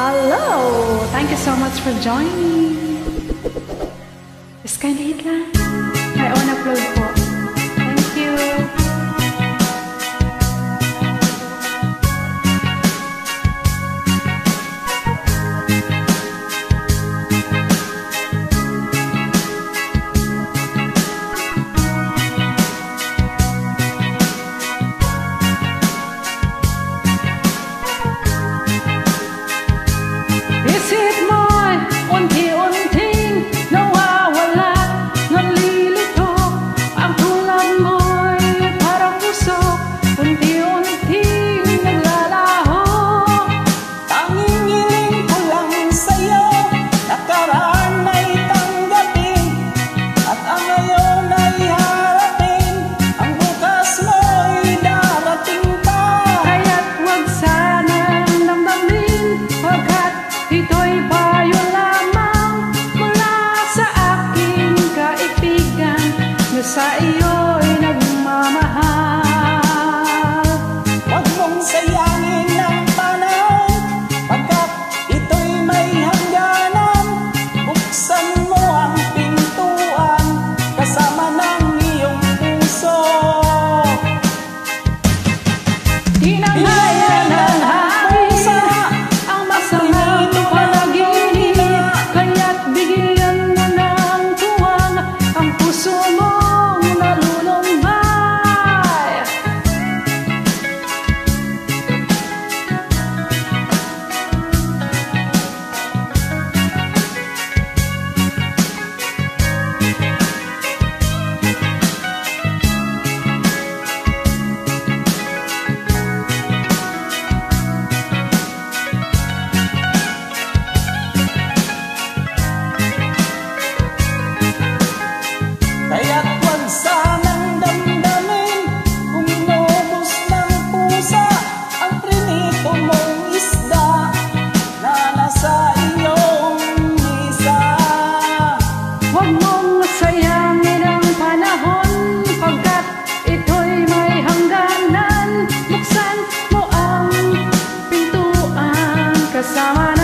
Hello! Thank you so much for joining. Just kindly hit lang. My own upload po. Thank you. Isip mo'y unti-unting nawawala, nalilito. Ang tulad mo'y parang usok, unti-unting naglalaho. Tanging hiling ko lang sa'yo, nakaraan ay tanggapin, at ang ngayon ay harapin. Ang bukas mo'y darating pa. Kaya't huwag sanang damdamin, pagkat ito'y payo lamang mula sa aking kaibigan na sa iyo'y nagmamahal. Huwag mong sayangin ang panahon, pagkat ito'y may hangganan. Buksan mo ang pintuan, kasama ng iyong puso. Tinanghaya ng hangin ang masamang panaginip, kaya't bigyan mo ng tuwang ang puso mong nalulumbay. Kaya't huwag sanang damdamin kung inubos ng pusa ang prinito mong isda na nasa iyong misa. Huwag mong sayangin ang panahon, pagkat ito'y may hangganan. Buksan mo ang pintuan, kasama